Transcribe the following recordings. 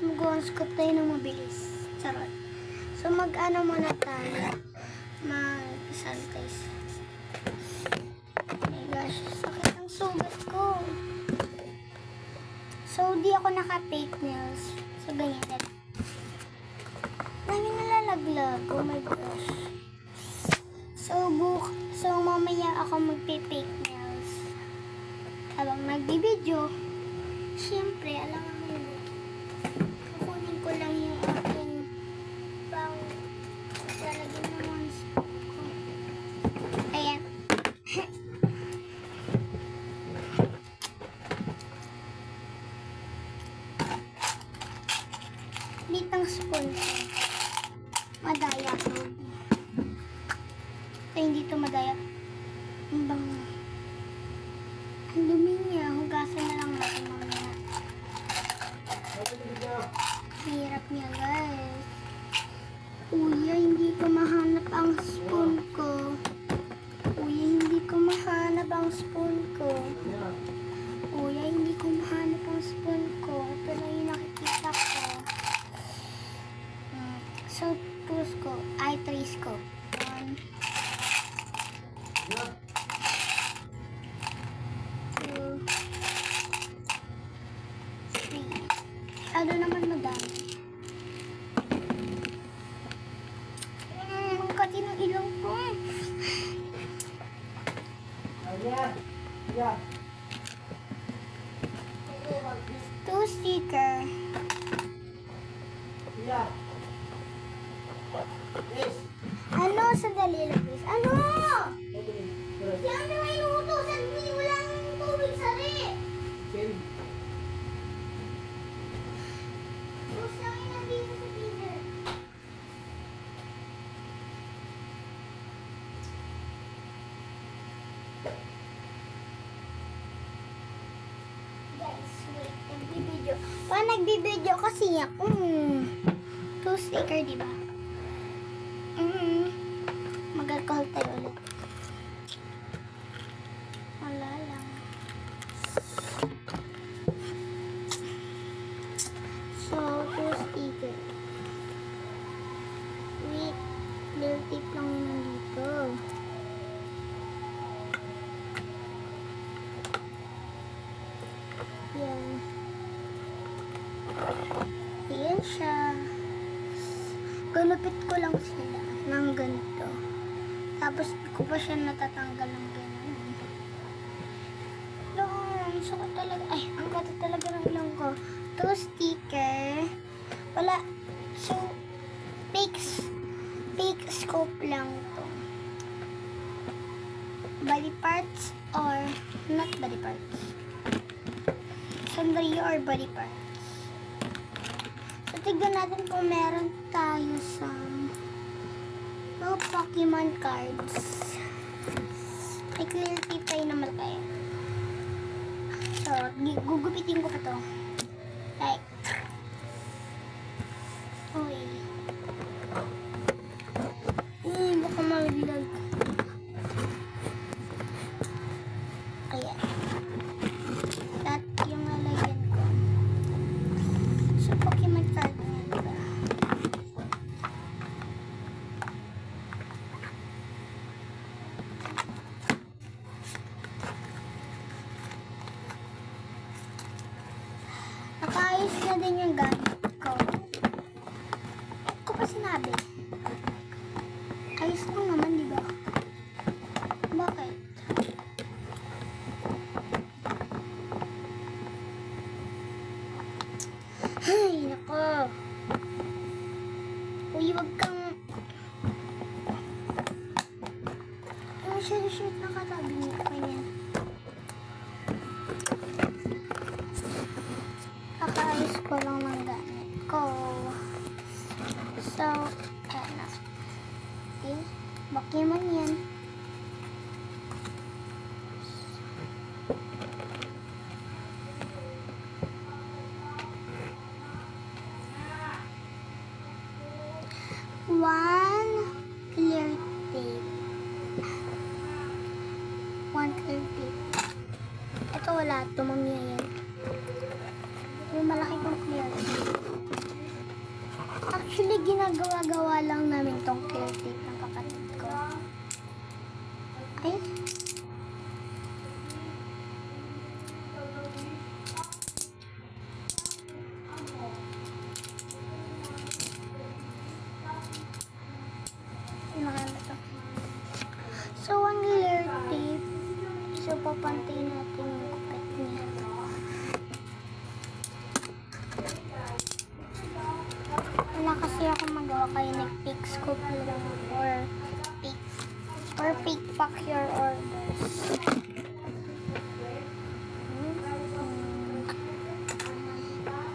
Mag-1 scoop tayo ng mabilis. Charot. So, mag-ano muna tayo. Mag-sanitize. Oh my gosh, sakit ang sugat ko. So, di ako naka-fake nails. So, ganyan. Dami nalalaglag. Oh my gosh. So, mamaya ako magpe-fake nails. Habang nagbibideo, siyempre, alam mo yun. Kukunin ko lang yung aking pang lalagyan ng ones ko. Ayan. Litang spoon ko. Madaya ko. Ay, hindi to madaya. Ang bango. Ang dumi niya. Hugasan na lang natin mamaya. Hirap niya, guys. Kuya, hindi ko mahanap ang spoon ko. Kuya, hindi ko mahanap ang spoon ko. Kuya, hindi ko mahanap ang spoon ko. Ito na yung nakikita ko. So, 2 scoop. Ay, 3 scoop. 1, 2, 3. Masyado naman madami. Ang kati ng ilong ko. Yeah. 2 sticker. Yeah. Yes. Ano? Sandali lang, please. Ano? Siyempre may inuutosan. Hindi wala nang tubig sa rin. Gusto lang yung nandito sa freezer. Guys, wait. Nagbibideo. Paano nagbibideo kasi ako? 2 sticker, diba? Mag-alcohol tayo ulit. Wala lang. So, 2 sticker. Wait. Little tip lang yun nandito. Yan. Yan siya. Galupit ko lang sila ng ganito. Tapos, di ko pa siya natatanggal ng gano'n. Ang sakit talaga. Ay, ang kata talaga ng ilong ko. 2 sticker. Wala. So, fake scope lang to. Body parts or not body parts. Sandali or body parts. So, tignan natin kung meron tayo sa Pokemon cards. May clear tip tayo naman kaya. So, gugupitin ko pa to. Like. Uy. Baka mabilag. Ayan. At yung nalagyan ko. So, Pokemon card na ito. Nakaayos na din yung gamit ko. Ko pa sinabi. Ayos lang naman, di ba? Bakit? Ay, nako. Uy, wag kang... Ano siya shoot na katabi niya? Kanya. Kakaayos ko lang ng gamit ko. So, ayan na. Okay. Pokemon yan. One clear tape. One clear tape. Ito wala. Tumamya yan. Yung malaki kong clear tape. Actually, ginagawa-gawa lang namin tong clear tape ng kapatid ko. Ay. Maganda to. So, ang clear tape, so papantay natin yung kupit niya. Wala kasi ako magawa kaya nag-pick scoop lang or pick pack your orders.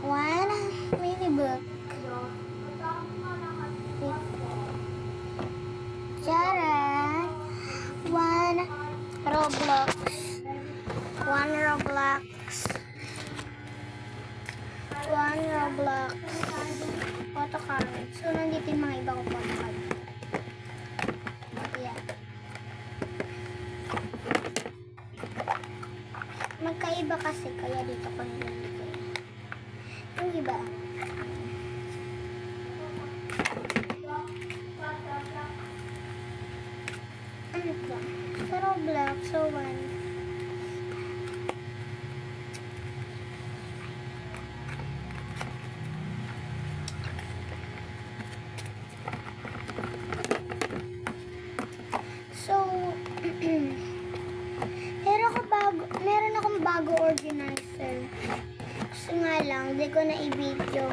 One mini book. Charan. One Roblox. One Roblox. One Roblox. Photocard. So, nandito yung mga iba ko photocard. Yeah. Magkaiba kasi, kaya dito ko nilalagay. Yung iba. Ano ito? Sa Roblox, so one. So, meron akong bago organizer. Kasi nga lang, di ko na i-video.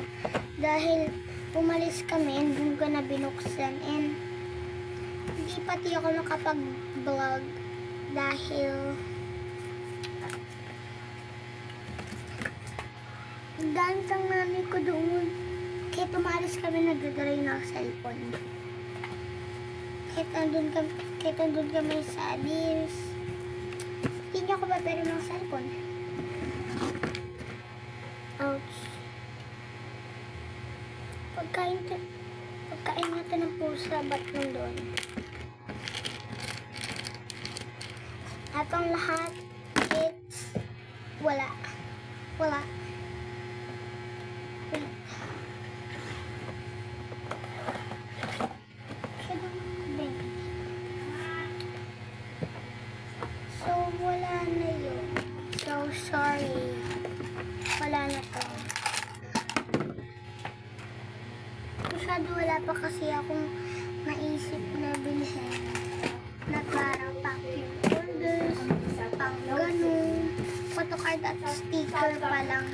Dahil umalis kami, and dun ko na binuksan. And hindi pati ako makapag-vlog. Dahil gamit ang nanay ko doon. Kahit umalis kami, nagdadalay na cellphone. Kahit andun kami sa Alice. Hindi niya ako babero ng cellphone. Ouch. Pagkain natin ng pusa, ba't nandun? At ang lahat, it's wala. Wala. Wait. So, wala na yun. So, sorry. Wala na to. Masyado wala pa kasi akong naisip na bilhin na parang packing orders, pang ganun, photocard at sticker pa lang.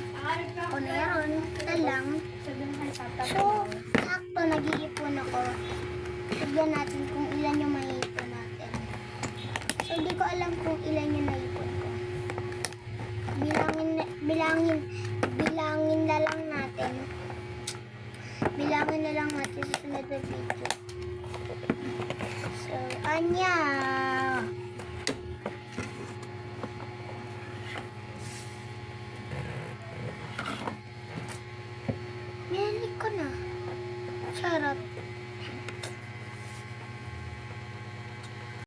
O meron, na lang. So, sakto nag-iipon ako. Tignan natin kung ilan yung maiipon natin. So, hindi ko alam kung ilan yung naipon ko. Bilangin na lang natin. Bilangin na lang natin sa sunod na video. So, anya.